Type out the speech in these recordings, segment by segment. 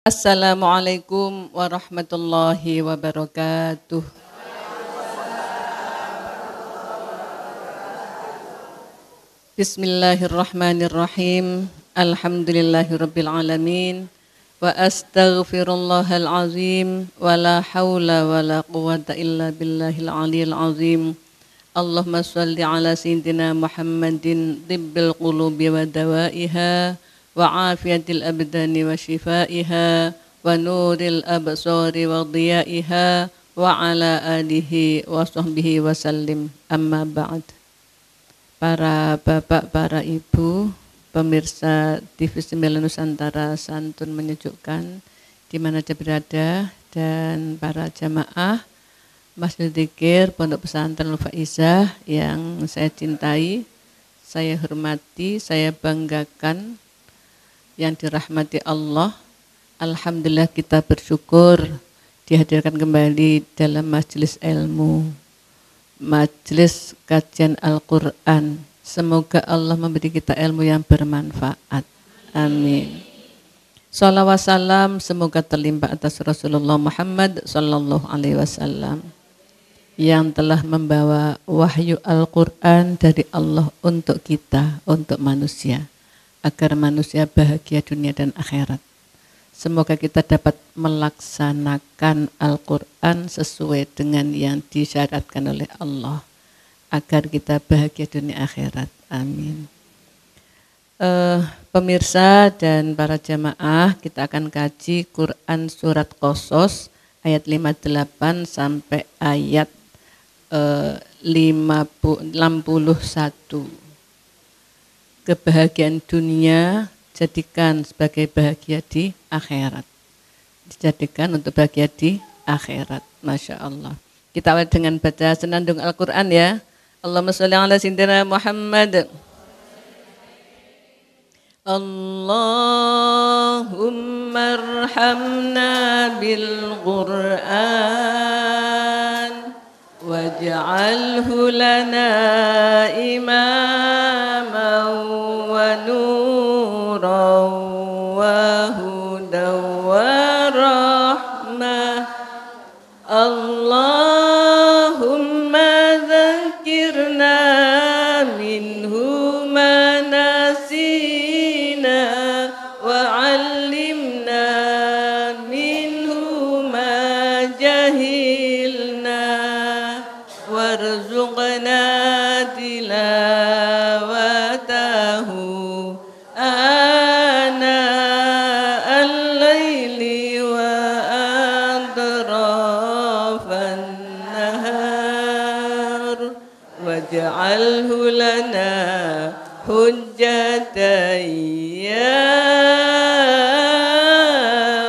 Assalamualaikum warahmatullahi wabarakatuh. Bismillahirrahmanirrahim. Alhamdulillahirabbil alamin. Wa astaghfirullahal azim wa la haula wa la quwwata illa billahil aliyil azim. Allahumma shalli ala sayyidina Muhammadin tibbil qulubi wa dawaiha wa afiyatil abdani wa shifaiha wa nuril absari wa diyaiha wa ala alihi wa sahbihi wa sallim. Amma ba'd. Para bapak, para ibu, pemirsa TV 9 Nusantara santun menyejukkan di mana saja berada, dan para jamaah Masjid Dzikir Pondok Pesantren Al-Faizah yang saya cintai, saya hormati, saya banggakan, yang dirahmati Allah. Alhamdulillah kita bersyukur dihadirkan kembali dalam majelis ilmu, majelis kajian Al-Quran. Semoga Allah memberi kita ilmu yang bermanfaat. Amin. Salawat salam semoga terlimpah atas Rasulullah Muhammad sallallahu alaihi wasallam yang telah membawa wahyu Al-Quran dari Allah untuk kita, untuk manusia, agar manusia bahagia dunia dan akhirat. Semoga kita dapat melaksanakan Al-Quran sesuai dengan yang disyaratkan oleh Allah, agar kita bahagia dunia akhirat. Amin. Pemirsa dan para jamaah, kita akan kaji Quran surat Qasas ayat 58 sampai ayat 61. Kebahagiaan dunia jadikan sebagai bahagia di akhirat. Dijadikan untuk bahagia di akhirat. Masya Allah. Kita awal dengan baca senandung Al-Quran ya. Allahumma sholli ala sayyidina Muhammad. Allahumma arhamna bil Qur'an waj'alhu lana imaman wa nuran wa hudan wa rahmah. Allahumma dzakirna minhu ma nasina wa 'allimna minhu ma jahilna warzuqna tilawatahu ana al-laili wa atrafan nahar waj'alhu lana hujjatan ya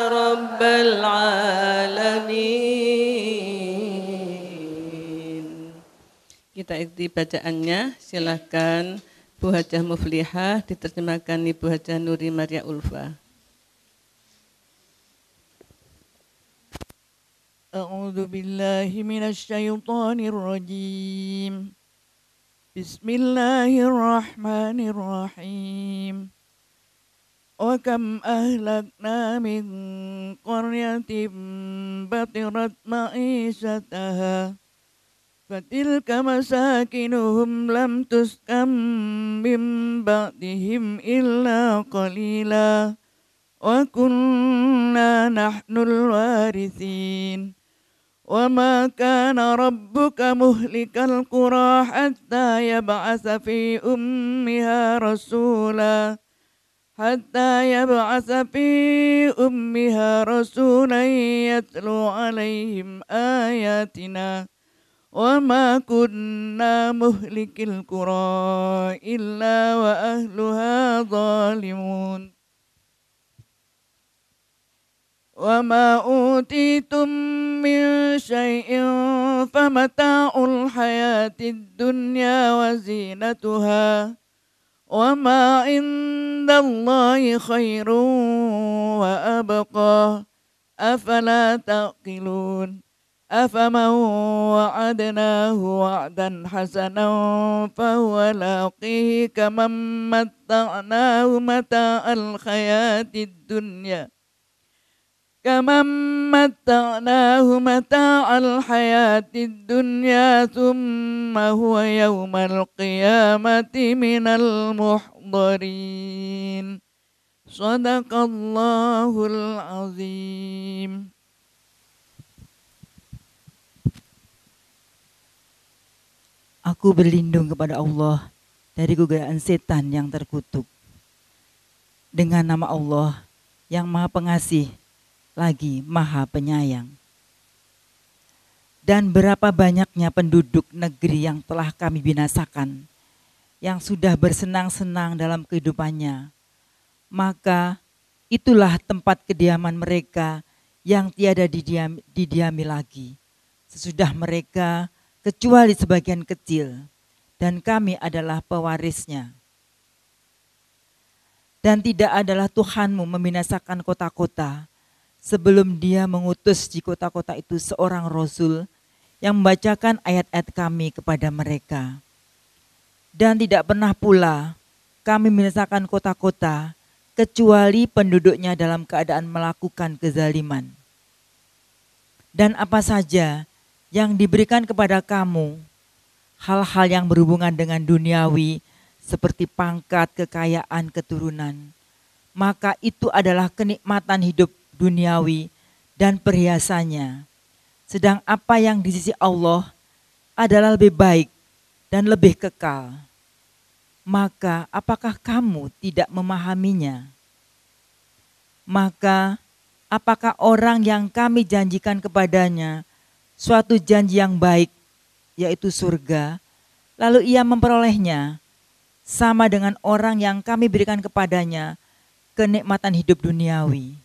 rabbal alamin. Kita ikuti bacaannya. Silakan Bu Hajah Muflihah, diterjemahkan Ibu Hajah Nuri Maria Ulfa. A'udzu billahi minasy syaithanir rajim. Bismillahirrahmanirrahim. Wa kam ahlakna min qaryatin batirat ma'isyataha fatilka masakinuhum lam tuskam min ba'dihim illa qalila wa kunna nahnul warithin wa ma kana rabbuka muhlikal qura hatta yab'atsa fi ummiha rasulan yatlu alaihim ayatina wa ma kunna muhlikil qura illa wa ahluha zalimun. Wa ma utitum min syai'in famata'ul hayatid dunya wa zinatuha wa ma indallahi khairun wa abqa afala taqilun. أفمن وعدناه وعدا حسنا فهو لاقيه كمن متعناه متاع الحياة الدنيا كمن متعناه متاع الحياة الدنيا ثم هو يوم القيامة من المحضرين صدق الله العظيم. Aku berlindung kepada Allah dari godaan setan yang terkutuk. Dengan nama Allah yang Maha Pengasih lagi Maha Penyayang. Dan berapa banyaknya penduduk negeri yang telah kami binasakan, yang sudah bersenang-senang dalam kehidupannya, maka itulah tempat kediaman mereka yang tiada didiami lagi sesudah mereka, kecuali sebagian kecil, dan kami adalah pewarisnya. Dan tidak adalah Tuhanmu membinasakan kota-kota sebelum Dia mengutus di kota-kota itu seorang Rasul yang membacakan ayat-ayat kami kepada mereka. Dan tidak pernah pula kami membinasakan kota-kota kecuali penduduknya dalam keadaan melakukan kezaliman. Dan apa saja yang diberikan kepada kamu, hal-hal yang berhubungan dengan duniawi seperti pangkat, kekayaan, keturunan, maka itu adalah kenikmatan hidup duniawi dan perhiasannya. Sedang apa yang di sisi Allah adalah lebih baik dan lebih kekal. Maka apakah kamu tidak memahaminya? Maka apakah orang yang kami janjikan kepadanya suatu janji yang baik, yaitu surga, lalu ia memperolehnya, sama dengan orang yang kami berikan kepadanya kenikmatan hidup duniawi.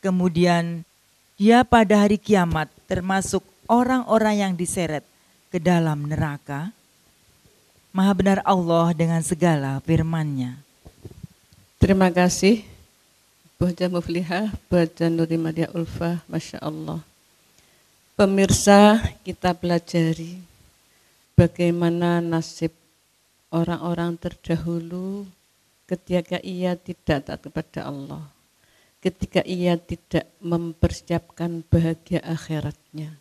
Kemudian dia pada hari kiamat termasuk orang-orang yang diseret ke dalam neraka. Maha benar Allah dengan segala firman-Nya. Terima kasih Bu Hajah Muflihah, Bu Hajah Nurimadia Ulfah, Masya Allah. Pemirsa, kita pelajari bagaimana nasib orang-orang terdahulu ketika ia tidak taat kepada Allah, ketika ia tidak mempersiapkan bahagia akhiratnya.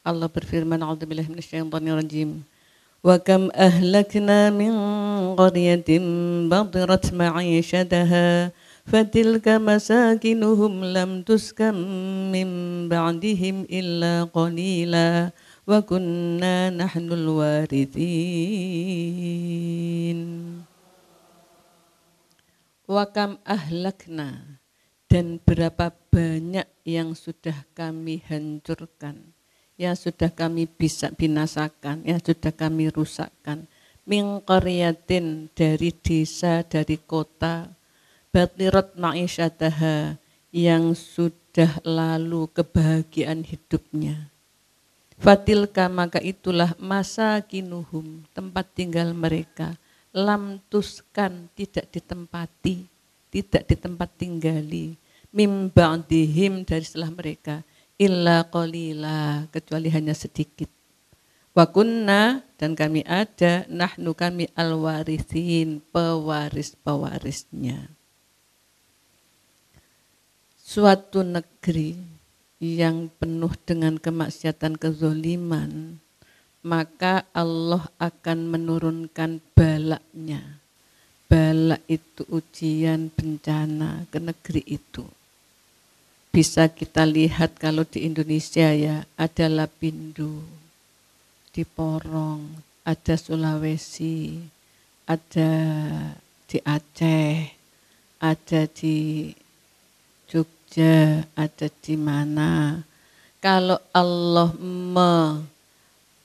Allah berfirman, A'udzubillahi minasyaitonirrajim. Wa kam ahlakna min qaryatin batirat ma'ishataha fatilka masakinuhum lam tuskam min ba'dihim illa qalila wa kunna nahnul warithin. Wa kam ahlakna, dan berapa banyak yang sudah kami hancurkan, yang sudah kami binasakan, yang sudah kami rusakkan. Min qaryatin, dari desa, dari kota, batirat ma'isyataha, yang sudah lalu kebahagiaan hidupnya. Fatilka, maka itulah masakinuhum, tempat tinggal mereka. Lam tuskan, tidak ditempati, tidak ditempat tinggali. Mim ba'dihim, dari setelah mereka. Illa qalila, kecuali hanya sedikit. Wa kunna, dan kami ada, nahnu kami al-warithin, pewaris-pewarisnya. Suatu negeri yang penuh dengan kemaksiatan, kezoliman, maka Allah akan menurunkan balaknya. Balak itu ujian, bencana ke negeri itu. Bisa kita lihat kalau di Indonesia ya, ada Lapindo, di Porong, ada Sulawesi, ada di Aceh, ada di Jogja, ada di mana. Kalau Allah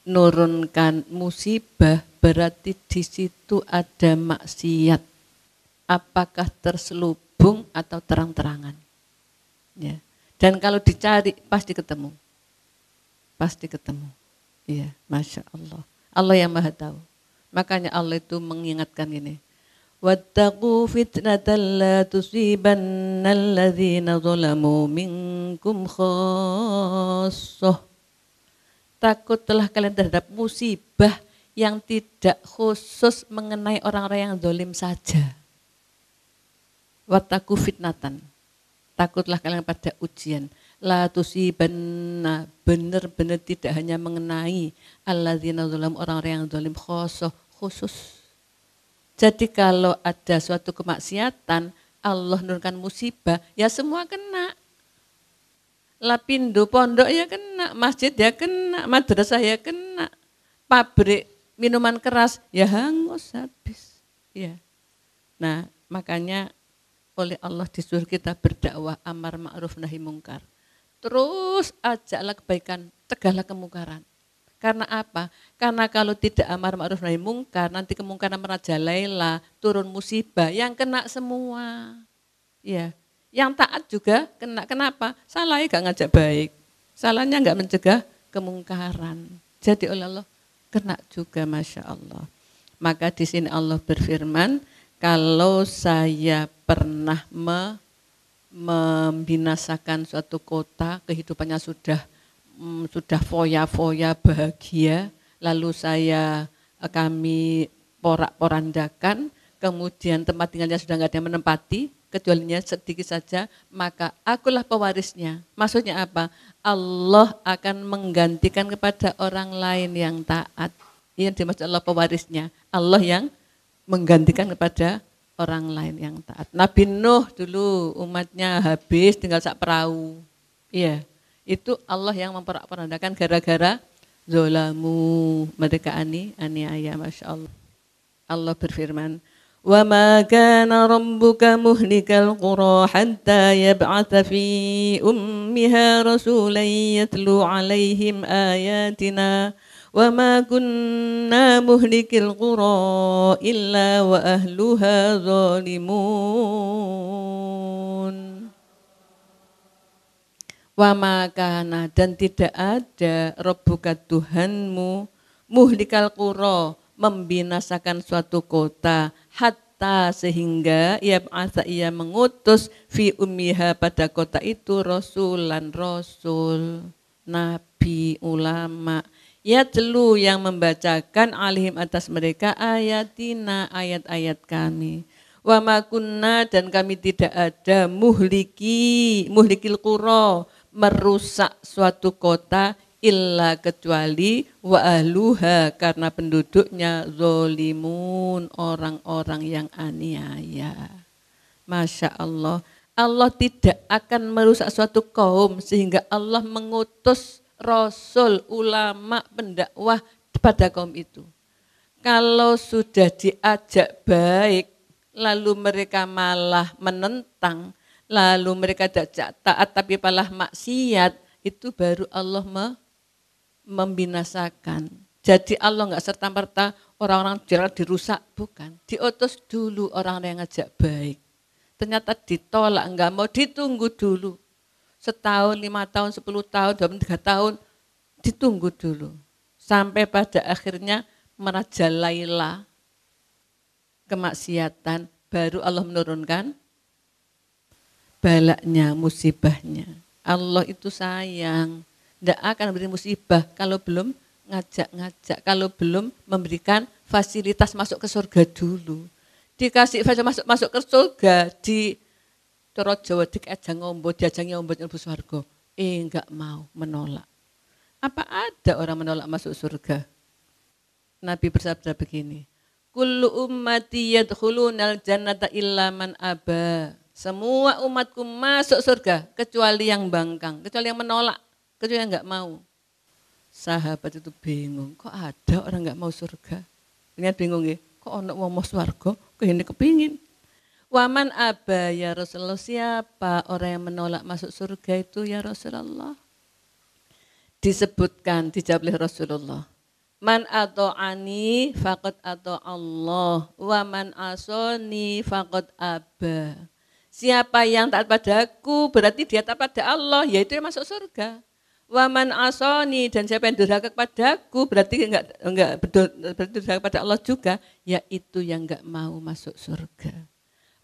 menurunkan musibah, berarti di situ ada maksiat. Apakah terselubung atau terang-terangan? Ya. Dan kalau dicari pasti ketemu. Pasti ketemu. Iya, Masya Allah. Allah yang Maha tahu. Makanya Allah itu mengingatkan ini. Wattaqu fitnatan la tusibanna alladhina zalamu minkum khassah. Takutlah kalian terhadap musibah yang tidak khusus mengenai orang-orang yang zalim saja. Wattaqu fitnatan. takutlah kalian pada ujian. La tusibanna, benar-benar tidak hanya mengenai alladzina zalam, orang-orang yang zalim khusus. Jadi kalau ada suatu kemaksiatan, Allah nurunkan musibah, ya semua kena. Lapindo pondok ya kena, masjid ya kena, madrasah ya kena, pabrik minuman keras ya hangus habis. Ya. Nah, makanya oleh Allah disuruh kita berdakwah amar ma'ruf nahi mungkar. Terus ajaklah kebaikan, cegahlah kemungkaran. Karena apa? Karena kalau tidak amar ma'ruf nahi mungkar, nanti kemungkaran merajalela, turun musibah, yang kena semua. Ya. Yang taat juga kena. Kenapa? Salahnya gak ngajak baik. Salahnya gak mencegah kemungkaran. Jadi oleh Allah kena juga, Masya Allah. Maka di sini Allah berfirman, kalau saya pernah membinasakan suatu kota, kehidupannya sudah foya-foya bahagia, lalu kami porak-porandakan, kemudian tempat tinggalnya sudah nggak ada yang menempati, kecualinya sedikit saja, maka akulah pewarisnya. Maksudnya apa? Allah akan menggantikan kepada orang lain yang taat. Ini yang dimaksud Allah pewarisnya. Allah yang menggantikan kepada orang lain yang taat. Nabi Nuh dulu umatnya habis tinggal sak perahu. Iya, itu Allah yang memperak-perandakan gara-gara zolamu, mereka aniaya, Masya Allah. Allah berfirman, وَمَا كَانَ رَبُّكَ مُهْلِكَ الْقُرَى حَتَّى يَبْعَثَ فِي أُمِّهَا رَسُولًا يَتْلُو عَلَيْهِمْ آيَاتِنَا وَمَا كُنَّا مُهْلِكِ الْقُرَى إِلَّا وَأَهْلُهَا ظَالِمُونَ. وَمَا كَانَ, dan tidak ada, Rabbuka Tuhanmu, muhlikal qura, membinasakan suatu kota, hatta sehingga ia mengutus fi ummiha, pada kota itu rasulan, rasul, nabi, ulama, yatlu, yang membacakan alihim, atas mereka, ayatina, ayat-ayat kami. Wa ma kunna, dan kami tidak ada, muhlikil qura, merusak suatu kota, illa, kecuali, wa ahluha, karena penduduknya, zolimun, orang-orang yang aniaya. Masya Allah, Allah tidak akan merusak suatu kaum sehingga Allah mengutus rasul, ulama, pendakwah pada kaum itu. Kalau sudah diajak baik, lalu mereka malah menentang, lalu mereka tidak taat tapi malah maksiat, itu baru Allah membinasakan. Jadi Allah enggak serta-merta orang-orang jalan dirusak, bukan. Diutus dulu orang-orang yang ngajak baik. Ternyata ditolak, enggak mau, ditunggu dulu. Setahun, 5 tahun, 10 tahun, 23 tahun, ditunggu dulu. Sampai pada akhirnya merajalela kemaksiatan, baru Allah menurunkan balaknya, musibahnya. Allah itu sayang, tidak akan beri musibah kalau belum ngajak-ngajak, kalau belum memberikan fasilitas masuk ke surga dulu. Dikasih fasilitas masuk ke surga, di Torot Jawa dikajang ngombo, diajang ngombo nyelbu surga. Enggak mau, menolak. Apa ada orang menolak masuk surga? Nabi bersabda begini, kullu ummati yadkhulunal jannata illa man aba. Semua umatku masuk surga kecuali yang bangkang, kecuali yang menolak, kecuali yang enggak mau. Sahabat itu bingung, kok ada orang enggak mau surga? Ini bingung ya, kok ono wong mau surga, kok ini kepingin. Waman aba, ya Rasulullah, siapa orang yang menolak masuk surga itu ya Rasulullah? Disebutkan, dijawab oleh Rasulullah. Man ato'ani faqad ato'allah, wa man asoni faqad aba. Siapa yang taat padaku berarti dia taat pada Allah, yaitu yang masuk surga. Wa man asoni, dan siapa yang durhaka kepadaku berarti enggak berdurhaka pada Allah juga, yaitu yang enggak mau masuk surga.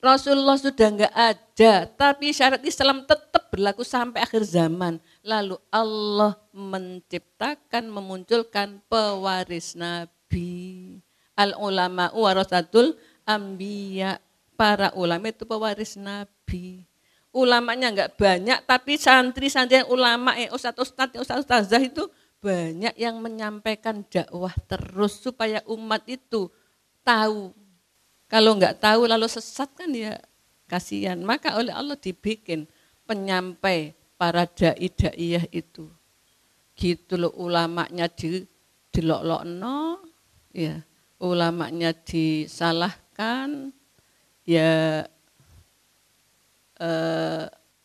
Rasulullah sudah enggak ada, tapi syarat Islam tetap berlaku sampai akhir zaman. Lalu Allah menciptakan, memunculkan pewaris Nabi. Al-ulama warasatul anbiya, para ulama itu pewaris Nabi. Ulamanya enggak banyak, tapi santri-santri yang ulama, ustaz-ustazah itu banyak yang menyampaikan dakwah terus supaya umat itu tahu. Kalau enggak tahu lalu sesat kan ya kasihan. Maka oleh Allah dibikin penyampai para dai-daiyah itu. Gitu loh, ulamanya dilok-lokno, ya, ulamanya disalahkan, ya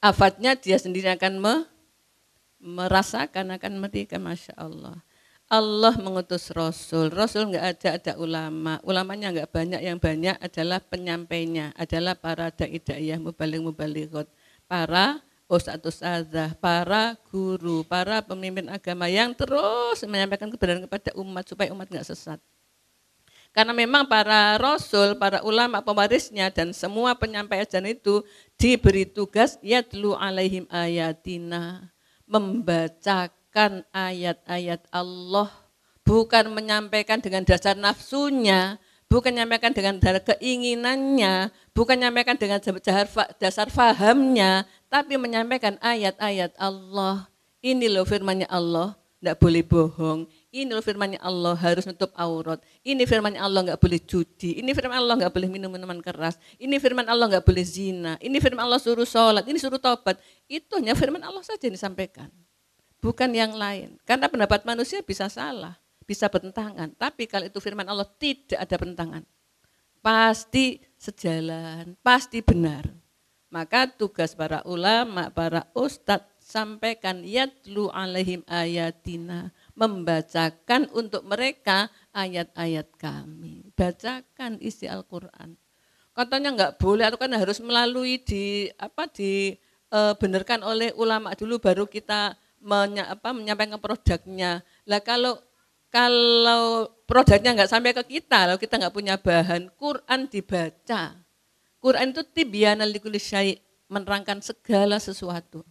afatnya dia sendiri akan merasakan, akan mereka. Masya Allah. Allah mengutus Rasul enggak ada ulama, ulamanya enggak banyak, yang banyak adalah penyampainya, adalah para dai-daiyah, mubaligh-mubalighat, para ustaz-ustazah, para guru, para pemimpin agama yang terus menyampaikan kebenaran kepada umat supaya umat enggak sesat. Karena memang para rasul, para ulama pewarisnya dan semua penyampai ajaran itu diberi tugas yatlu alaihim ayatina, membacakan ayat-ayat Allah, bukan menyampaikan dengan dasar nafsunya, bukan menyampaikan dengan dasar keinginannya, bukan menyampaikan dengan dasar fahamnya, tapi menyampaikan ayat-ayat Allah. Ini loh firman-Nya Allah, enggak boleh bohong. Ini loh firman-Nya Allah, harus nutup aurat. Ini firman-Nya Allah, enggak boleh judi. Ini firman Allah, enggak boleh minum minuman keras. Ini firman Allah, enggak boleh zina. Ini firman Allah suruh sholat, ini suruh taubat. Itu hanya firman Allah saja yang disampaikan, bukan yang lain. Karena pendapat manusia bisa salah, bisa bertentangan. Tapi kalau itu firman Allah tidak ada pertentangan, pasti sejalan, pasti benar. Maka tugas para ulama, para ustadz, sampaikan yatlu alaihim ayatina, membacakan untuk mereka ayat-ayat kami. Bacakan isi Al-Quran. Katanya enggak boleh, atau kan harus melalui dibenarkan oleh ulama dulu baru kita menyampaikan produknya. Lah kalau produknya enggak sampai ke kita, kalau kita enggak punya bahan, Quran dibaca. Quran itu tibyanan likulli syai', menerangkan segala sesuatu.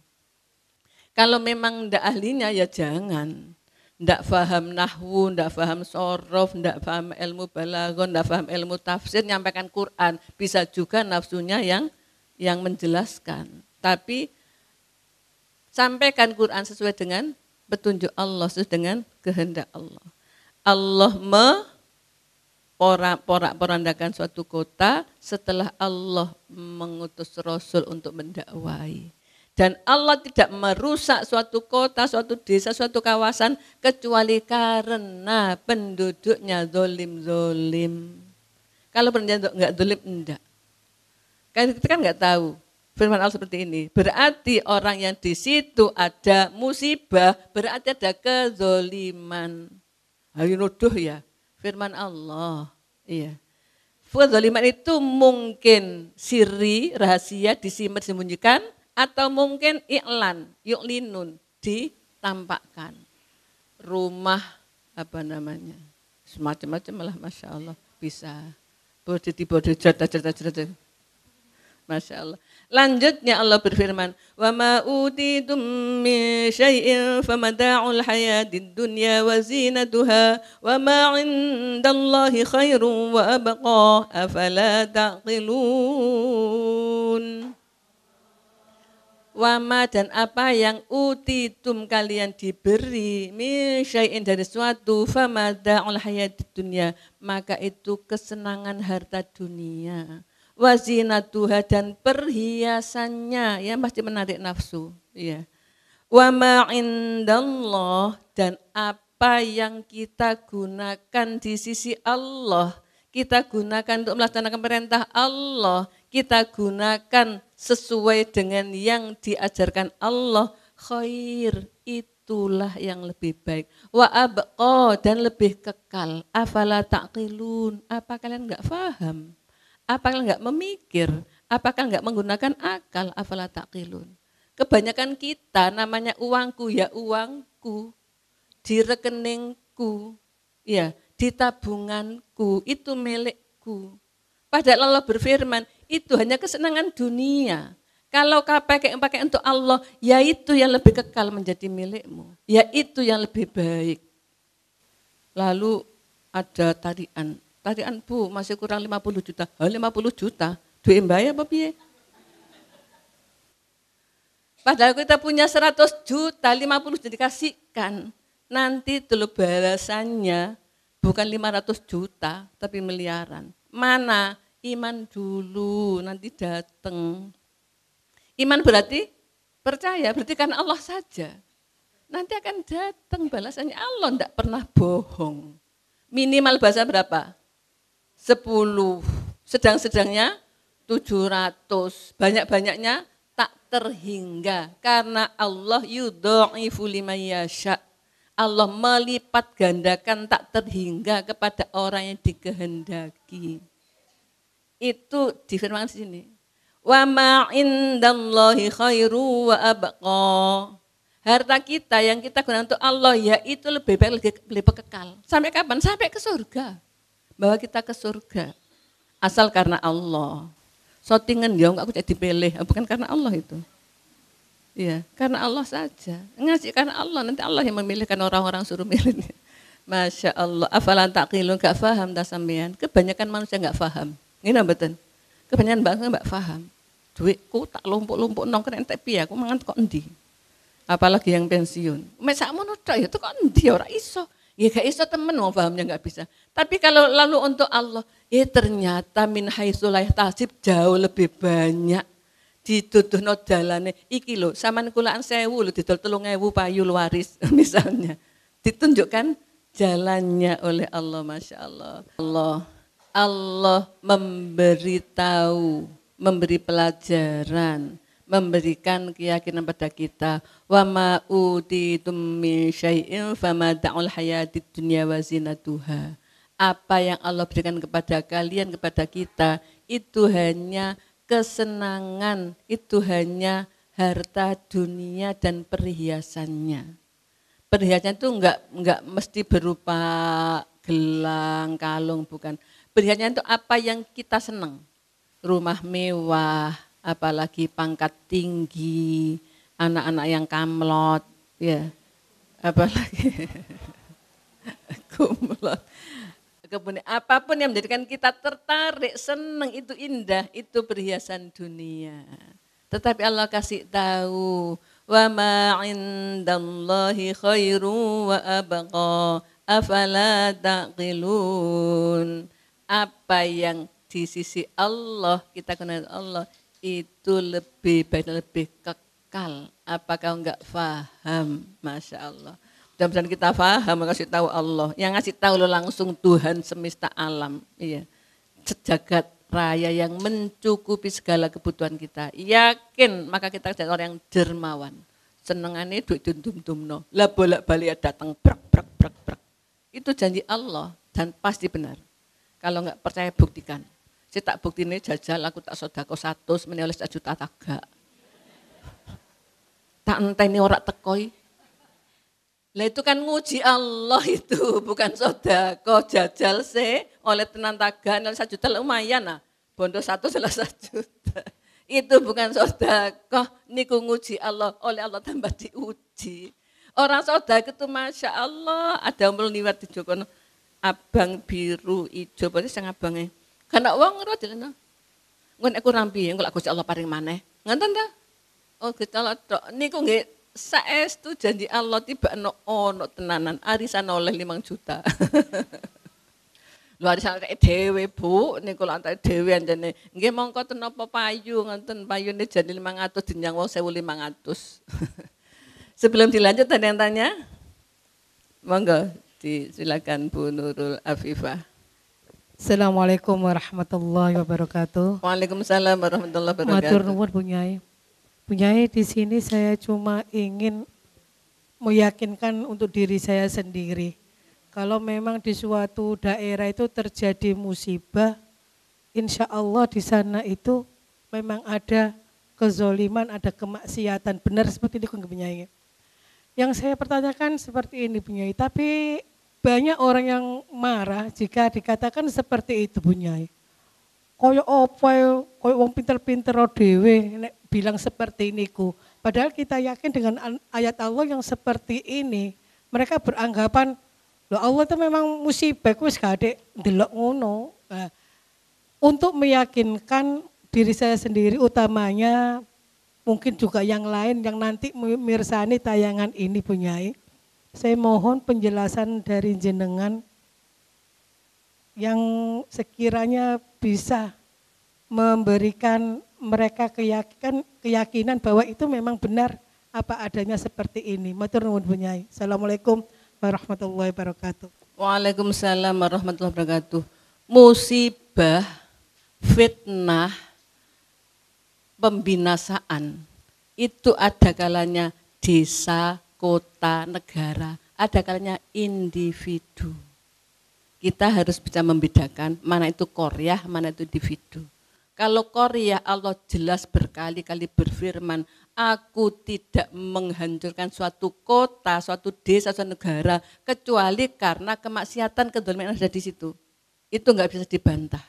Kalau memang enggak ahlinya ya jangan. Enggak paham nahwu, enggak paham sorof, enggak paham ilmu balaghah, enggak paham ilmu tafsir, nyampaikan Quran. Bisa juga nafsunya yang menjelaskan. Tapi sampaikan Quran sesuai dengan petunjuk Allah, sesuai dengan kehendak Allah. Allah porak-porandakan suatu kota setelah Allah mengutus Rasul untuk mendakwai. Dan Allah tidak merusak suatu kota, suatu desa, suatu kawasan kecuali karena penduduknya zolim. Kalau penduduk enggak zolim, enggak. Kan kita kan enggak tahu firman Allah seperti ini. Berarti orang yang di situ ada musibah, berarti ada kezoliman. Hari nuduh ya, firman Allah. Iya. Kezoliman itu mungkin siri, rahasia, disimpan, disembunyikan, atau mungkin iklan, yuklinun, ditampakkan. Rumah, semacam-macam lah, Masya Allah, bisa. Bodi cerita. Masya Allah. Lanjutnya Allah berfirman, wa ma utitum min syai'in famata'ul hayatid dunya wa zinatuha wa ma 'indallahi khairun wa abqa afala ta'qilun. Wama, dan apa yang utitum kalian diberi min syai'in dari suatu, famata'ul hayatid dunya, maka itu kesenangan harta dunia. Wazinatuha, dan perhiasannya, ya pasti menarik nafsu, ya. Wa ma indallah, dan apa yang kita gunakan di sisi Allah, kita gunakan untuk melaksanakan perintah Allah, kita gunakan sesuai dengan yang diajarkan Allah, khair, itulah yang lebih baik. Wa abqa, dan lebih kekal. Afala ta'qilun, apa kalian enggak paham? Apa kalian enggak memikir? Apa kalian enggak menggunakan akal? Afala ta'qilun. Kebanyakan kita namanya uangku ya uangku, di rekeningku, ya di tabunganku, itu milikku. Padahal Allah berfirman, itu hanya kesenangan dunia. Kalau kau pakai untuk Allah, ya itu yang lebih kekal menjadi milikmu. Ya itu yang lebih baik. Lalu ada tarian. Tarian Bu, masih kurang 50 juta. 50 juta, duit mbak apa piye? Padahal kita punya 100 juta, 50 juta dikasihkan. Nanti dulu balasannya bukan 500 juta, tapi miliaran. Mana? Iman dulu, nanti datang. Iman berarti percaya, berarti karena Allah saja. Nanti akan datang balasannya. Allah tidak pernah bohong. Minimal bahasa berapa? 10. Sedang-sedangnya 700. Banyak-banyaknya tak terhingga. Karena Allah yudha'ifu liman yasha'. Allah melipat gandakan tak terhingga kepada orang yang dikehendaki. Itu difirmankan di sini. Wa ma indallahi khairu wa abqa. Harta kita yang kita gunakan untuk Allah ya itu lebih baik, lebih kekal. Sampai kapan? Sampai ke surga. Bawa kita ke surga. Asal karena Allah. Sotingan ya enggak aku jadi dipilih, bukan karena Allah itu. Iya, karena Allah saja. Ngasih karena Allah, nanti Allah yang memilihkan orang-orang suruh milih. Masya Allah, afalan taqilun, gak faham dah sampean. Kebanyakan manusia gak faham. Ini betul. Kebanyakan bangsa gak faham. Duitku tak lumpuk-lumpuk nongkrong entek piye, aku mangan kok endi. Apalagi yang pensiun. Mek sakmono tok ya kok endi ora iso. Ya gak iso temen mau pahamnya gak bisa. Tapi kalau lalu untuk Allah, ya ternyata min haitsu la yahtasib jauh lebih banyak. Dituduhno dalane iki lho sampean kulaan 1000 lho didol 3000 payu waris misalnya. Ditunjukkan jalannya oleh Allah, Masya Allah. Allah memberitahu, memberi pelajaran, memberikan keyakinan pada kita. Wa ma utitum min syai'in famata'ul hayatid dunya wa zinatuha. Apa yang Allah berikan kepada kalian, kepada kita, itu hanya kesenangan, itu hanya harta dunia dan perhiasannya. Perhiasan itu enggak mesti berupa gelang, kalung, bukan. Perhiasan itu apa yang kita senang. Rumah mewah, apalagi pangkat tinggi, anak-anak yang kamlot, ya. Apalagi kumlot. Kemudian apapun yang menjadikan kita tertarik, senang, itu indah, itu perhiasan dunia. Tetapi Allah kasih tahu, wa ma indallahi khairu wa abqa afala taqilun. Apa yang di sisi Allah, kita kenal Allah, itu lebih baik, lebih kekal. Apakah enggak faham? Masya Allah. Mudah-mudahan kita paham, kasih tahu Allah. Yang ngasih tahu lo langsung Tuhan semesta alam. Iya. Sejagat raya yang mencukupi segala kebutuhan kita. Yakin, maka kita jadi orang yang dermawan. Senengannya duit dum-dum-no. Lah bolak-balik datang brak. Itu janji Allah dan pasti benar. Kalau enggak percaya buktikan. Saya tak bukti ini jajal, aku tak sodako 100, menoleh 1 juta tagak. Tak enteni ora tekoi. Lah itu kan nguji Allah itu, bukan sodako, jajal oleh tenan tagak, oleh 1 juta lumayan lah. Bondo 1 salah 1 juta. Itu bukan sodako, niku nguji Allah, oleh Allah tambah diuji. Orang sodako itu Masya Allah, ada umpul liwat di Jokono, abang biru, hijau, berarti sang abangnya. Karena uang ngerot jalan, nggak aku rampi, nggak aku Allah paring maneh, nganten dah. Oh kita lah, niku nggak saestu janji Allah tiba ono tenanan arisan oleh 5 juta. Lu arisan kayak dewe bu, niku lantai dewe anjane, nggak mongko ten apa payu, nganten payune jadi 500 dinjang wong 1.500. Sebelum dilanjut ada yang tanya, monggo silakan Bu Nurul Afifah. Assalamualaikum warahmatullahi wabarakatuh. Waalaikumsalam warahmatullahi wabarakatuh. Matur nuwun Bu Nyai. Bu Nyai, di sini saya cuma ingin meyakinkan untuk diri saya sendiri. Kalau memang di suatu daerah itu terjadi musibah, insya Allah di sana itu memang ada kezoliman, ada kemaksiatan. Benar seperti itu Bu Nyai. Yang saya pertanyakan seperti ini Bu Nyai, tapi banyak orang yang marah jika dikatakan seperti itu Bu Nyai. Koyo apa, koyo wong pinter-pinter dhewe nek bilang seperti niku. Padahal kita yakin dengan ayat Allah yang seperti ini, mereka beranggapan, loh Allah itu memang musibah, wis gak ndelok ngono. Nah, untuk meyakinkan diri saya sendiri, utamanya mungkin juga yang lain yang nanti mirsani tayangan ini Bu Nyai. Saya mohon penjelasan dari jenengan yang sekiranya bisa memberikan mereka keyakinan bahwa itu memang benar apa adanya seperti ini. Matur nuwun Bu Nyai. Assalamualaikum warahmatullahi wabarakatuh. Waalaikumsalam warahmatullahi wabarakatuh. Musibah, fitnah, pembinasaan itu ada kalanya desa, kota, negara, ada kalanya individu. Kita harus bisa membedakan mana itu qaryah, mana itu individu. Kalau qaryah Allah jelas berkali-kali berfirman, aku tidak menghancurkan suatu kota, suatu desa, suatu negara kecuali karena kemaksiatan kedzaliman yang ada di situ. Itu enggak bisa dibantah.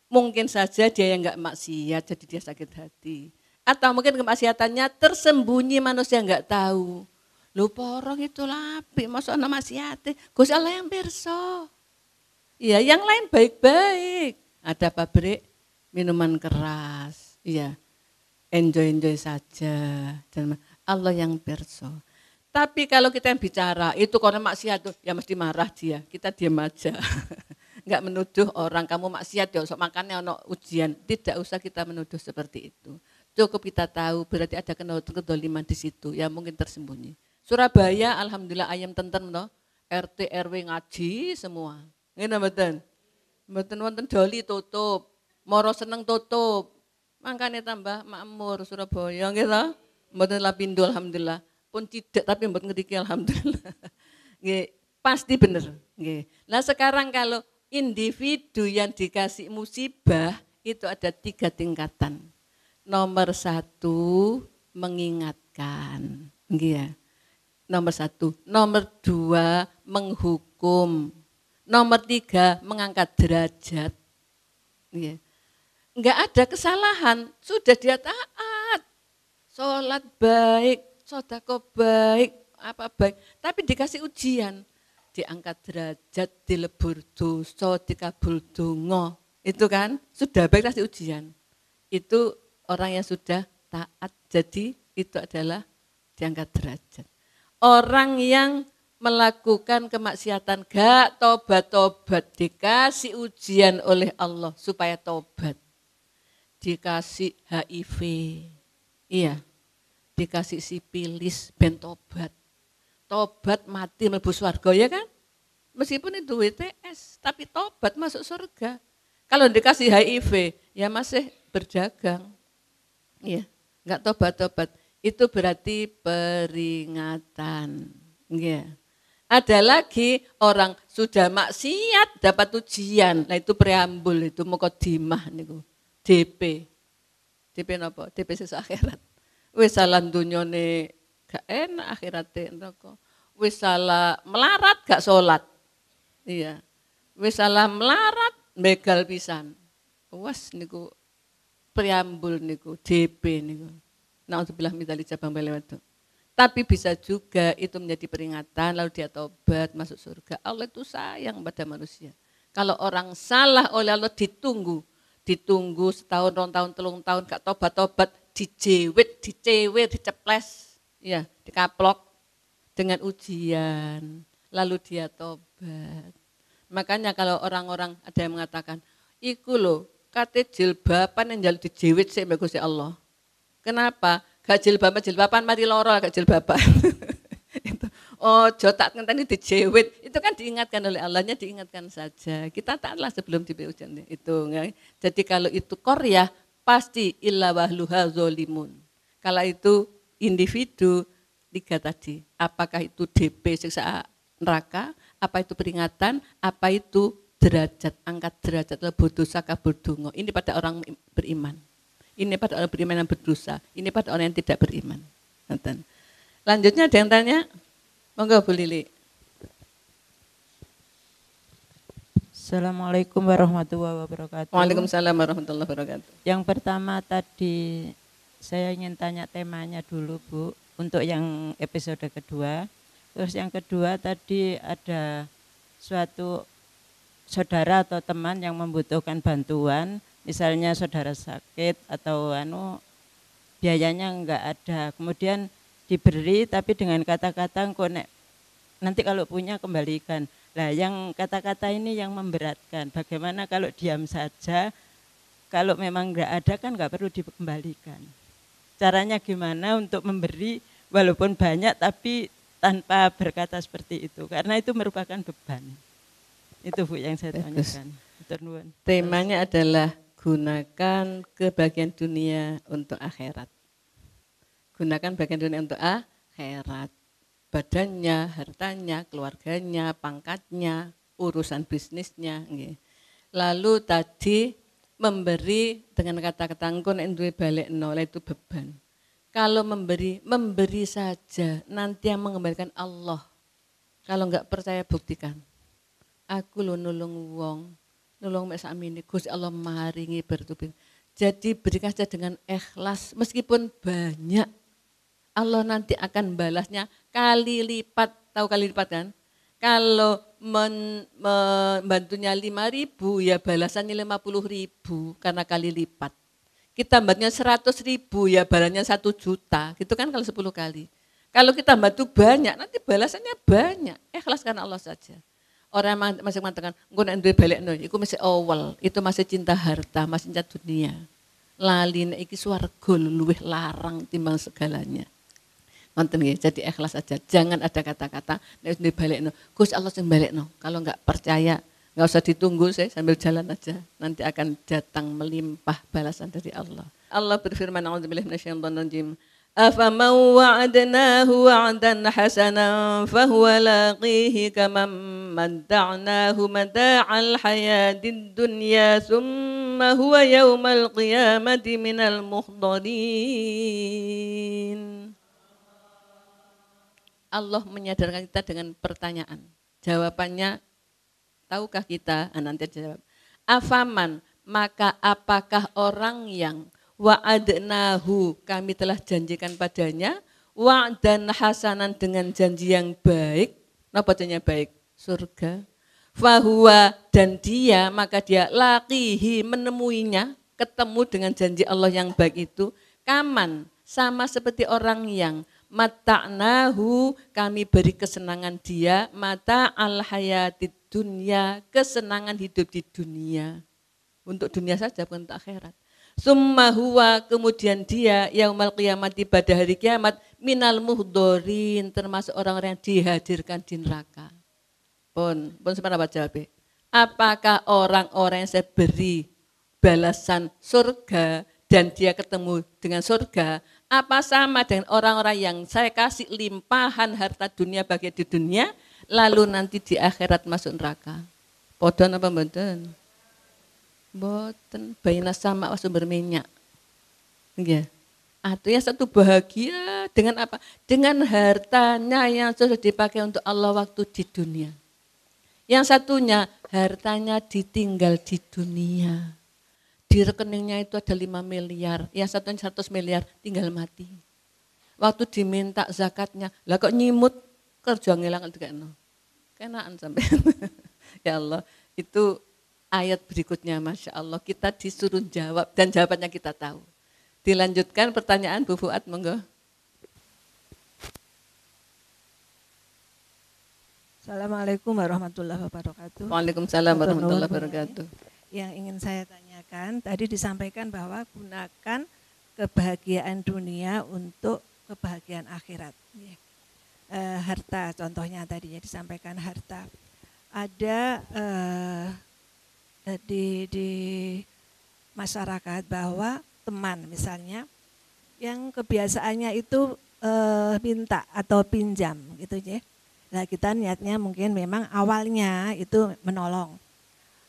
Mungkin saja dia yang enggak maksiat jadi dia sakit hati. Atau mungkin kemaksiatannya tersembunyi manusia enggak tahu. Lho porong itu lapi, masa ana maksiate, Gusti Allah yang pirsa. Iya, yang lain baik-baik. Ada pabrik minuman keras, iya, enjoy saja. Dan Allah yang pirsa. Tapi kalau kita yang bicara, itu karena maksiat, ya mesti marah dia. Kita diam aja. Enggak menuduh orang, kamu maksiat ya, sok makannya ono ujian. Tidak usah kita menuduh seperti itu. Cukup kita tahu berarti ada kedoliman di situ, ya mungkin tersembunyi. Surabaya, alhamdulillah ayam tenten no, RT RW ngaji semua. Ngene mboten. Mboten wonten doli tutup, moro seneng tutup. Mangkane tambah makmur Surabaya nggih to. Mboten lapindo alhamdulillah. Pun tidak tapi mboten ngriki alhamdulillah. Nggih, pasti bener. Nggih. Nah sekarang kalau individu yang dikasih musibah itu ada 3 tingkatan. Nomor 1 mengingatkan. Nggih ya. Nomor 1, nomor 2 menghukum. Nomor 3, mengangkat derajat. Enggak ada kesalahan, sudah dia taat. Sholat baik, sedekah baik, apa baik. Tapi dikasih ujian, diangkat derajat, dilebur dosa, dikabul donga. Itu kan sudah baik kasih ujian. Itu orang yang sudah taat, jadi itu adalah diangkat derajat. Orang yang melakukan kemaksiatan gak tobat-tobat dikasih ujian oleh Allah supaya tobat. Dikasih HIV, iya, dikasih sipilis ben tobat. Tobat mati mlebu swarga ya kan? Meskipun itu WTS, tapi tobat masuk surga. Kalau dikasih HIV, ya masih berdagang. Iya, enggak tobat-tobat. Itu berarti peringatan. Iya. Ada lagi orang sudah maksiat dapat ujian. Nah itu preambul, itu mukadimah niku. DP. DP napa? DP sesuk akhirat. Wis salah dunyane gak enak akhirate neraka. Wis salah melarat gak salat. Iya. Wis salah melarat begal pisan. Was niku preambul niku DP niku. Nauzubillah min dzalik jabang balewat. Tapi bisa juga itu menjadi peringatan lalu dia tobat masuk surga. Allah itu sayang pada manusia. Kalau orang salah oleh Allah ditunggu setahun, 2 tahun, 3 tahun gak tobat-tobat, dijewit, dicewer, diceples, ya, dikaplok dengan ujian. Lalu dia tobat. Makanya kalau orang-orang ada yang mengatakan, iku lho, kate jilbaban yang jaluk dijewit sih mbek Gusti Allah. Kenapa? Gak jilbaban mari loro gak jilbaban. Oh, tak ngenteni dijewit. Itu kan diingatkan oleh Allahnya, diingatkan saja. Kita taatlah sebelum diberi ujian itu. Jadi kalau itu qaryah pasti illa wahluha zolimun. Kalau itu individu 3 tadi. Apakah itu DP siksa neraka, apa itu peringatan, apa itu derajat, angkat derajat lebu dosa kabul donga. Ini pada orang beriman. Ini pada orang beriman yang berdosa, ini pada orang yang tidak beriman. Lanjutnya ada yang tanya? Monggo Bu Lili. Assalamualaikum warahmatullahi wabarakatuh. Waalaikumsalam warahmatullahi wabarakatuh. Yang pertama tadi saya ingin tanya temanya dulu Bu, untuk yang episode kedua. Terus yang kedua tadi ada suatu saudara atau teman yang membutuhkan bantuan, misalnya saudara sakit atau biayanya enggak ada. Kemudian diberi tapi dengan kata-kata engko nek nanti kalau punya kembalikan. Lah yang kata-kata ini yang memberatkan. Bagaimana kalau diam saja? Kalau memang enggak ada kan enggak perlu dikembalikan. Caranya gimana untuk memberi walaupun banyak tapi tanpa berkata seperti itu, karena itu merupakan beban. Itu Bu yang saya tanyakan. Temanya adalah gunakan kebahagiaan dunia untuk akhirat. Gunakan bagian dunia untuk akhirat. Badannya, hartanya, keluarganya, pangkatnya, urusan bisnisnya. Lalu tadi memberi dengan kata-kata engko nek duwe balekno, itu beban. Kalau memberi saja, nanti yang mengembalikan Allah. Kalau enggak percaya buktikan. Aku lo nulung wong, nulung mek sakmene, Gusti Allah maringi bertubi. Jadi berikan saja dengan ikhlas meskipun banyak. Allah nanti akan balasnya kali lipat, tahu kali lipat kan? Kalau membantunya 5.000 ya balasannya 50.000 karena kali lipat. Kita bantunya 100.000 ya balasnya 1 juta, gitu kan kalau 10 kali. Kalau kita bantu banyak nanti balasannya banyak, ikhlaskan Allah saja. Orang masih mengatakan, engko nek duwe balekno, iku masih awal, itu masih cinta harta, masih cinta dunia. Lali nek iki swarga luwih larang timbang segalanya. Nonton ya, jadi ikhlas saja. Jangan ada kata-kata nek duwe balekno, Gus Allah sing balekno. Kalau enggak percaya, enggak usah ditunggu saya sambil jalan aja. Nanti akan datang melimpah balasan dari Allah. Allah berfirman, a'udzubillahi minasyaitonir rajim. أَفَمَنْ وَعَدْنَاهُ وَعْدًا حَسَنًا فَهُوَ لَاقِيهِ كَمَنْ مَتَّعْنَاهُ مَتَاعَ الْحَيَاةِ الدُّنْيَا ثُمَّ هُوَ يَوْمَ الْقِيَامَةِ مِنَ الْمُحْضَرِينَ. Allah menyadarkan kita dengan pertanyaan. Jawabannya, tahukah kita? Nanti jawab. Afaman, maka apakah orang yang wa'adnahu, kami telah janjikan padanya, wa'dan hasanan, dengan janji yang baik. Apa janjinya baik? Surga. Fahuwa, dan dia, maka dia laqihi, menemuinya, ketemu dengan janji Allah yang baik itu. Kaman, sama seperti orang yang mata'nahu, kami beri kesenangan dia, mata al hayatid dunya, kesenangan hidup di dunia. Untuk dunia saja, bukan untuk akhirat. Summa huwa, kemudian dia yaumal qiyamati, pada hari kiamat, minal muhdorin, termasuk orang-orang yang dihadirkan di neraka. Pun sebenarnya jawab. Apakah orang-orang yang saya beri balasan surga dan dia ketemu dengan surga, apa sama dengan orang-orang yang saya kasih limpahan harta dunia bagi di dunia, lalu nanti di akhirat masuk neraka? Podon apa mboten? Boten, baina sama sumber minyak. Ya. Artinya satu bahagia dengan apa? Dengan hartanya yang sudah dipakai untuk Allah waktu di dunia. Yang satunya hartanya ditinggal di dunia. Di rekeningnya itu ada 5 miliar, yang satunya 100 miliar, tinggal mati. Waktu diminta zakatnya, lah kok nyimut kerja ngilang dikekno. Kenaan sampai. Ya Allah, itu ayat berikutnya, Masya Allah, kita disuruh jawab dan jawabannya kita tahu. Dilanjutkan pertanyaan Bu Fuad, monggo. Assalamualaikum warahmatullahi wabarakatuh. Waalaikumsalam warahmatullahi wabarakatuh. Yang ingin saya tanyakan, tadi disampaikan bahwa gunakan kebahagiaan dunia untuk kebahagiaan akhirat. Harta, contohnya tadinya disampaikan harta. Ada di masyarakat bahwa teman misalnya yang kebiasaannya itu minta atau pinjam gitu ya. Nah kita niatnya mungkin memang awalnya itu menolong.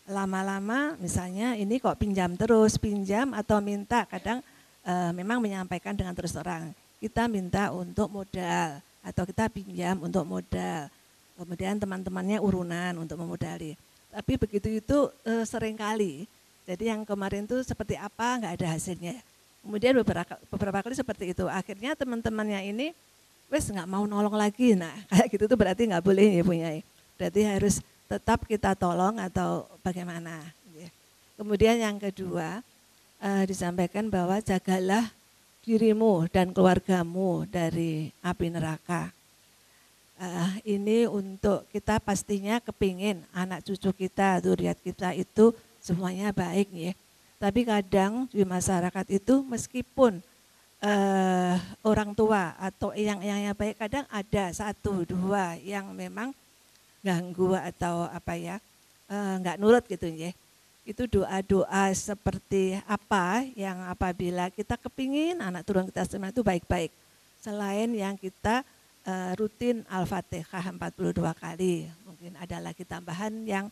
Lama-lama misalnya ini kok pinjam terus, pinjam atau minta, kadang memang menyampaikan dengan terus terang. Kita minta untuk modal atau kita pinjam untuk modal. Kemudian teman-temannya urunan untuk memodali. Tapi begitu itu seringkali. Jadi yang kemarin itu seperti apa nggak ada hasilnya. Kemudian beberapa kali seperti itu. Akhirnya teman-temannya ini wes nggak mau nolong lagi. Nah kayak gitu tuh berarti nggak boleh ya punya. Berarti harus tetap kita tolong atau bagaimana. Kemudian yang kedua disampaikan bahwa jagalah dirimu dan keluargamu dari api neraka. Ini untuk kita pastinya kepingin anak cucu kita, zuriat kita itu semuanya baik ya. Tapi kadang di masyarakat itu meskipun orang tua atau yang baik, kadang ada 1-2 yang memang ganggu atau nggak nurut gitu ya. Itu doa-doa seperti apa yang apabila kita kepingin anak turun kita semua itu baik-baik. Selain yang kita rutin Al-Fatihah 42 kali, mungkin ada lagi tambahan yang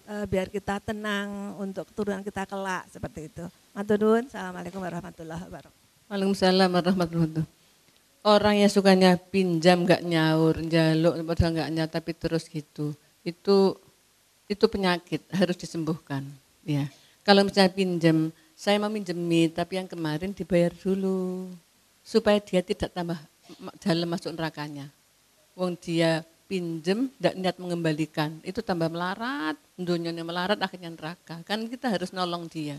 biar kita tenang untuk keturunan kita kelak seperti itu. Matur nuwun. Assalamualaikum warahmatullahi wabarakatuh. Waalaikumsalam warahmatullahi wabarakatuh. Orang yang sukanya pinjam nggak nyaur, jaluk padahal nggak nyata tapi terus gitu. Itu penyakit, harus disembuhkan. Ya. Kalau misalnya pinjam, saya mau minjemi tapi yang kemarin dibayar dulu supaya dia tidak tambah dalam masuk nerakanya. Wong dia pinjem, tidak niat mengembalikan, itu tambah melarat, dunyanya melarat akhirnya neraka. Kan kita harus nolong dia.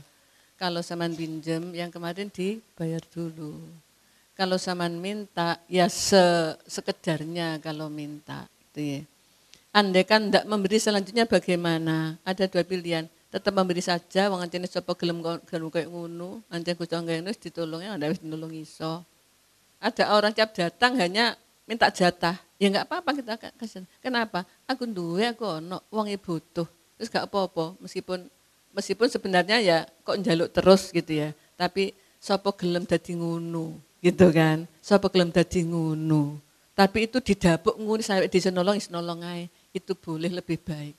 Kalau saman pinjem, yang kemarin dibayar dulu. Kalau saman minta, ya sekedarnya kalau minta. Gitu ya. Andai kan tidak memberi selanjutnya bagaimana? Ada 2 pilihan, tetap memberi saja, wong ancene sapa gelem koyo ngono, ancen Gusti Allah wis ditulungnya, ndak wis nulung iso. Ada orang tiap datang hanya minta jatah. Ya enggak apa-apa kita kasih. Kenapa? Aku duwe, aku ono, wong butuh. Terus enggak apa-apa, meskipun sebenarnya ya kok njaluk terus gitu ya. Tapi sapa gelem dadi ngono, gitu kan. Sapa gelem dadi ngono. Tapi itu didapuk ngono sampai dise nolong is nolong ae. Itu boleh lebih baik.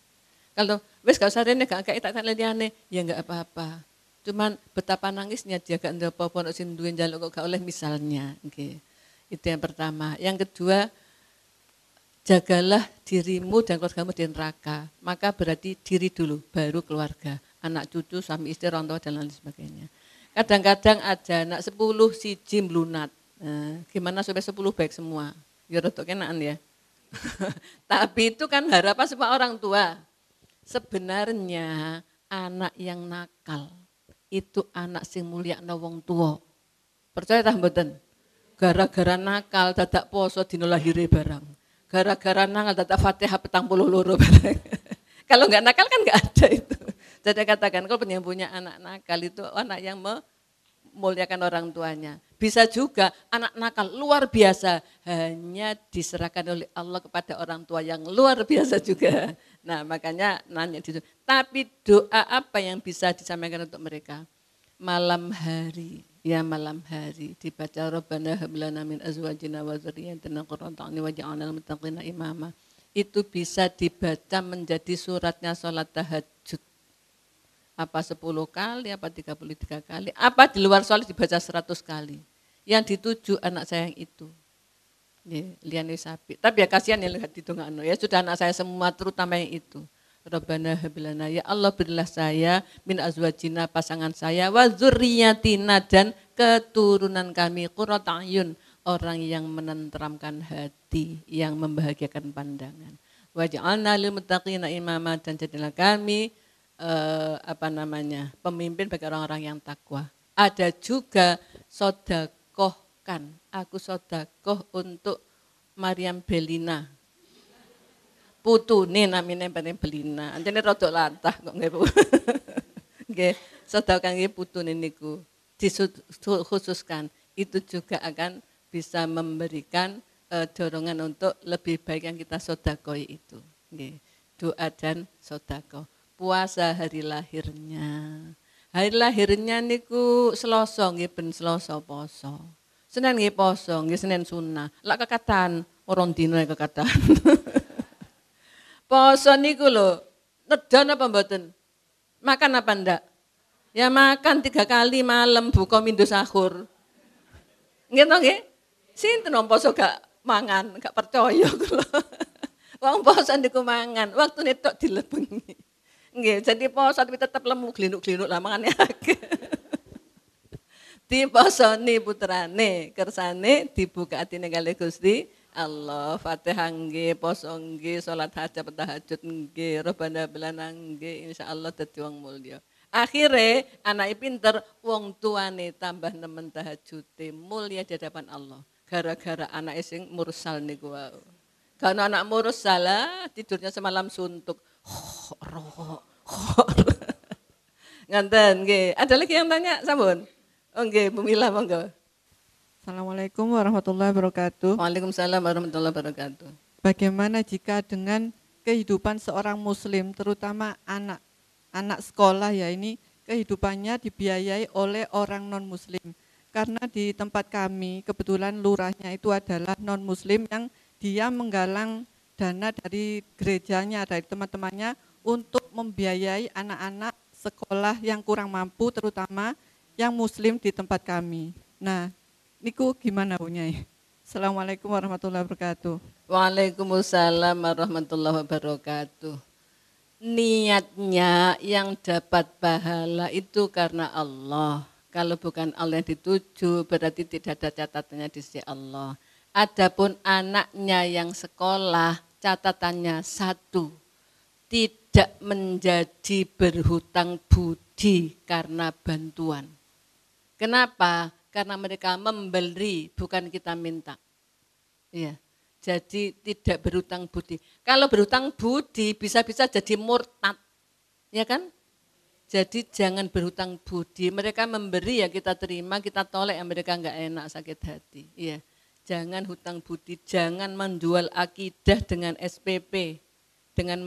Kalau wis gak usah rene gak kayak tak liyane, ya enggak apa-apa. Cuman betapa nangisnya dia gak ndek apa-apa nek sing duwe njaluk kok gak oleh misalnya, nggih. Itu yang pertama. Yang kedua, jagalah dirimu dan keluargamu di neraka. Maka berarti diri dulu, baru keluarga. Anak cucu, suami istri, orang tua, dan lain sebagainya. Kadang-kadang ada anak 10 siji mlunat. Nah, gimana supaya 10 baik semua? Ya rada kenaan ya. Tapi itu kan harapan semua orang tua. Sebenarnya anak yang nakal, itu anak sing mulyakno wong tua. Percaya tak mboten? Gara-gara nakal dadak poso dina lahire barang. Gara-gara nakal dadak Fatihah 42 barang. Kalau enggak nakal kan enggak ada itu. Jadi katakan kalau yang punya anak nakal itu anak yang memuliakan orang tuanya. Bisa juga anak nakal luar biasa hanya diserahkan oleh Allah kepada orang tua yang luar biasa juga. Nah, makanya nanya itu. Tapi doa apa yang bisa disampaikan untuk mereka? Malam hari dibaca Rabbana hab lana min azwajina wa dzurriyyatina qurrata a'yun waj'alna lil muttaqina imama. Itu bisa dibaca menjadi suratnya sholat tahajud. Apa 10 kali, apa 33 kali, apa di luar sholat dibaca 100 kali. Yang dituju anak saya yang itu. Liane sapi. Tapi ya kasihan yang lihat itu nggak ya sudah anak saya semua terutama yang itu. Rabbana hablana, ya Allah berilah saya min azwajina pasangan saya wa dzurriyyatina dan keturunan kami qurrata a'yun, orang yang menenteramkan hati, yang membahagiakan pandangan. Waj'alna lil muttaqina imama, dan jadilah kami pemimpin bagi orang-orang yang takwa. Ada juga sodakohkan, aku sodakoh untuk Maryam Belina. Putune namine Belina. Antene rada lantah kok nggih Bu. Nggih, sedaya kangge putune niku dikhususkan. Itu juga akan bisa memberikan dorongan untuk lebih baik yang kita sedekoi itu. Nggih. Doa dan sedekah. Puasa hari lahirnya. Hari lahirnya niku Selasa nggih ben Selasa poso. Senin nggih poso, nggih Senin sunah. Lak kekatan, orang dina kekatan. Poso niku lho, nedon apa mboten? Makan apa ndak? Ya makan 3 kali malam buka mindo sahur. Nggih to nggih? Sinten wong poso gak mangan, gak percaya kula. Wong poso niku mangan, waktune tok dilebengi. Nggih, jadi poso tapi tetep lemu glinuk-glinuk lah mangane akeh. Diposoni putrane, kersane dibuka atine kalih Gusti Allah. Fatihah nggih, poso nggih, salat hajat tahajud nggih, Rabbana belana nggih, insyaallah dadi wong mulya. Akhirnya anaknya pinter, wong tuane tambah nemen tahajute, mulia di hadapan Allah. Gara-gara anaknya sing mursal niku wau. Karena anak mursal tidurnya semalam suntuk. Nganten nggih. Ada lagi yang tanya sampun? Oh nggih, Bu Mila monggo. Assalamualaikum warahmatullahi wabarakatuh. Waalaikumsalam warahmatullahi wabarakatuh. Bagaimana jika dengan kehidupan seorang muslim, terutama anak sekolah ya, ini kehidupannya dibiayai oleh orang non-muslim. Karena di tempat kami kebetulan lurahnya itu adalah non-muslim yang dia menggalang dana dari gerejanya, dari teman-temannya untuk membiayai anak-anak sekolah yang kurang mampu, terutama yang muslim di tempat kami. Nah, niku gimana Bu Nyai? Assalamualaikum warahmatullahi wabarakatuh. Waalaikumsalam warahmatullahi wabarakatuh. Niatnya yang dapat pahala itu karena Allah. Kalau bukan Allah yang dituju berarti tidak ada catatannya di sisi Allah. Adapun anaknya yang sekolah catatannya satu, tidak menjadi berhutang budi karena bantuan. Kenapa? Karena mereka memberi, bukan kita minta. Iya. Jadi tidak berhutang budi. Kalau berhutang budi bisa-bisa jadi murtad. Ya kan? Jadi jangan berhutang budi. Mereka memberi ya kita terima, kita tolak yang mereka enggak enak, sakit hati. Iya. Jangan hutang budi, jangan menjual akidah dengan SPP. Jangan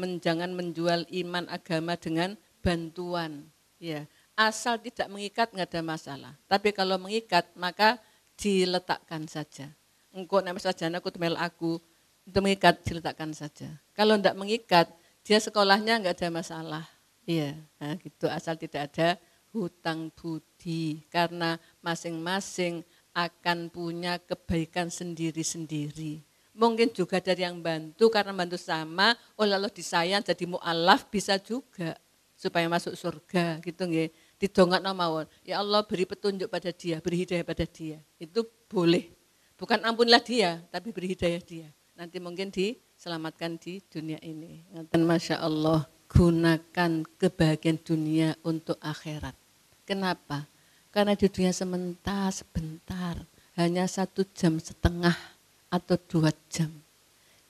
menjual iman agama dengan bantuan. Ya. Asal tidak mengikat enggak ada masalah. Tapi kalau mengikat maka diletakkan saja. Engkau nama saja aku temel aku itu mengikat diletakkan saja. Kalau tidak mengikat dia sekolahnya enggak ada masalah. Iya, nah gitu asal tidak ada hutang budi karena masing-masing akan punya kebaikan sendiri-sendiri. Mungkin juga dari yang bantu karena bantu sama, oleh Allah disayang jadi mu'alaf bisa juga supaya masuk surga gitu nggih. Didongakno mawon. Ya Allah beri petunjuk pada dia, beri hidayah pada dia. Itu boleh. Bukan ampunilah dia, tapi beri hidayah dia. Nanti mungkin diselamatkan di dunia ini. Dan Masya Allah, gunakan kebahagiaan dunia untuk akhirat. Kenapa? Karena di dunia sebentar, hanya 1,5 jam atau 2 jam.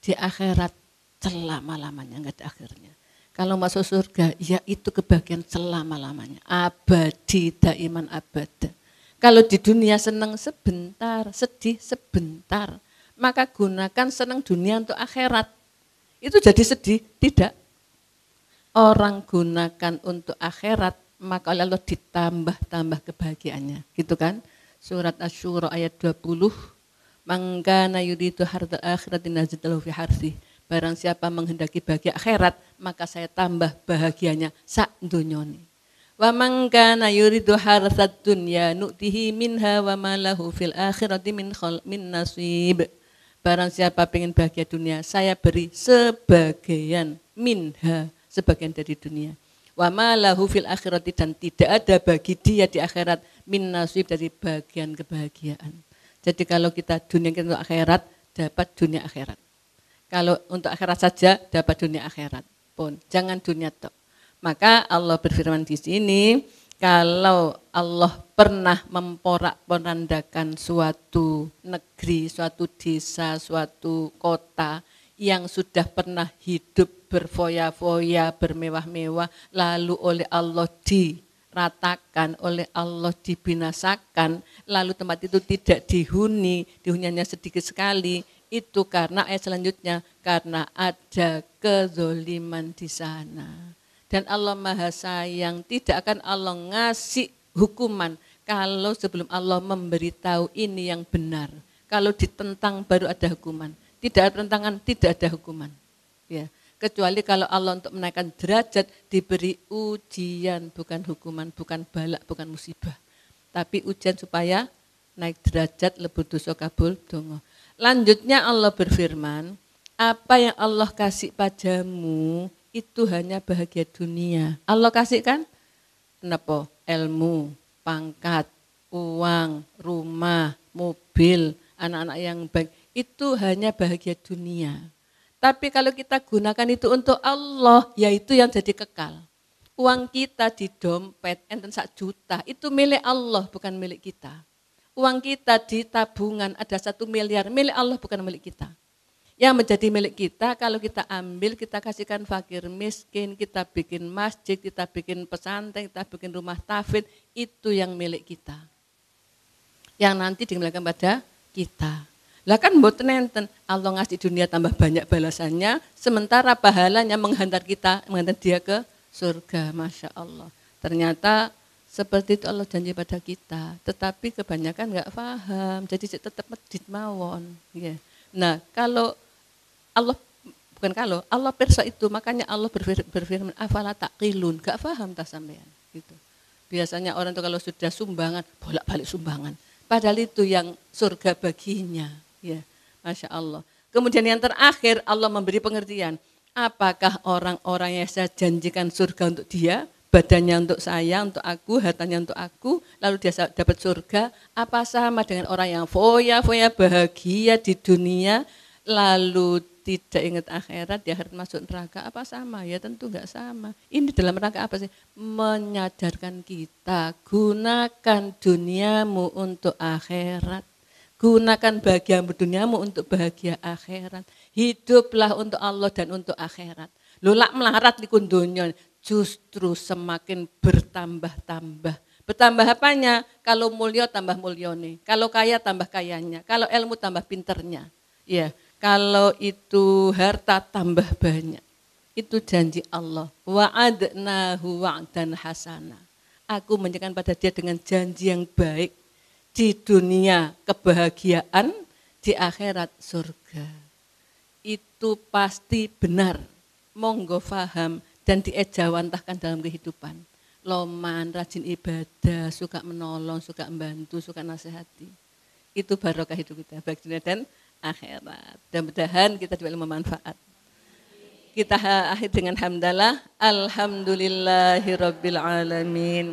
Di akhirat selama-lamanya, enggak ada akhirnya. Kalau masuk surga, ya itu kebahagiaan selama-lamanya. Abadi, daiman abada. Kalau di dunia senang sebentar, sedih sebentar, maka gunakan senang dunia untuk akhirat. Itu jadi sedih? Tidak. Orang gunakan untuk akhirat, maka oleh Allah ditambah-tambah kebahagiaannya. Gitu kan? Surat Asy-Syura ayat 20. Man kana yuridu hardal akhirati nazid lahu fi harthi. Barang siapa menghendaki bahagia akhirat, maka saya tambah bahagianya sak dunyone. Wa man kana yuridu harsad dunya nu'tihi minha wa ma lahu fil akhirati min nasib. Barang siapa pengen bahagia dunia, saya beri sebagian minha, sebagian dari dunia. Wa ma lahu fil akhirati dan tidak ada bagi dia di akhirat min nasib dari bagian kebahagiaan. Jadi kalau kita dunia kita untuk akhirat, dapat dunia akhirat. Kalau untuk akhirat saja dapat dunia akhirat pun, jangan dunia tok. Maka Allah berfirman di sini, kalau Allah pernah memporak-porandakan suatu negeri, suatu desa, suatu kota yang sudah pernah hidup berfoya-foya, bermewah-mewah, lalu oleh Allah diratakan, oleh Allah dibinasakan, lalu tempat itu tidak dihuni hanya sedikit sekali, itu karena ayat selanjutnya, karena ada kezoliman di sana. Dan Allah Maha Sayang, tidak akan Allah ngasih hukuman kalau sebelum Allah memberitahu ini yang benar. Kalau ditentang baru ada hukuman. Tidak ada penentangan, tidak ada hukuman. Ya, kecuali kalau Allah untuk menaikkan derajat diberi ujian, bukan hukuman, bukan balak, bukan musibah. Tapi ujian supaya naik derajat lebur dosa kabul dongo. Lanjutnya Allah berfirman, apa yang Allah kasih padamu itu hanya bahagia dunia. Allah kasih kan? Kenapa? Ilmu, pangkat, uang, rumah, mobil, anak-anak yang baik. Itu hanya bahagia dunia. Tapi kalau kita gunakan itu untuk Allah, yaitu yang jadi kekal. Uang kita di dompet, enten 1 juta, itu milik Allah, bukan milik kita. Uang kita di tabungan ada 1 miliar, milik Allah, bukan milik kita. Yang menjadi milik kita, kalau kita ambil, kita kasihkan fakir miskin, kita bikin masjid, kita bikin pesantren, kita bikin rumah tahfidz, itu yang milik kita. Yang nanti dikembalikan pada kita. Lah kan mboten enten, Allah ngasih dunia tambah banyak balasannya, sementara pahalanya menghantar dia ke surga, Masya Allah. Ternyata seperti itu Allah janji pada kita, tetapi kebanyakan enggak paham, jadi tetap medit mawon. Ya. Nah kalau Allah perso itu, makanya Allah berfirman, afala taqilun, enggak paham tak sampean. Gitu. Biasanya orang itu kalau sudah sumbangan, bolak-balik sumbangan. Padahal itu yang surga baginya. Ya, Masya Allah. Kemudian yang terakhir Allah memberi pengertian. Apakah orang-orang yang saya janjikan surga untuk dia, badannya untuk saya, untuk aku, hartanya untuk aku, lalu dia dapat surga, apa sama dengan orang yang foya-foya bahagia di dunia, lalu tidak ingat akhirat, dia harus masuk neraka, apa sama? Ya tentu enggak sama. Ini dalam rangka apa sih? Menyadarkan kita, gunakan duniamu untuk akhirat. Gunakan bahagiamu duniamu untuk bahagia akhirat. Hiduplah untuk Allah dan untuk akhirat. Lulak melarat di kundunya justru semakin bertambah-tambah. Bertambah apanya? Kalau mulia tambah mulyone. Kalau kaya tambah kayanya. Kalau ilmu tambah pinternya. Ya, kalau itu harta tambah banyak. Itu janji Allah. Wa'adnahu wa'dan hasana. Aku menjanjikan pada dia dengan janji yang baik. Di dunia kebahagiaan, di akhirat surga. Itu pasti benar, monggo faham dan diejawantahkan dalam kehidupan. Loman, rajin ibadah, suka menolong, suka membantu, suka nasihati. Itu barokah hidup kita, baik dunia dan akhirat. Mudah-mudahan kita juga bermanfaat. Kita akhir dengan hamdalah, alhamdulillahirabbil alamin.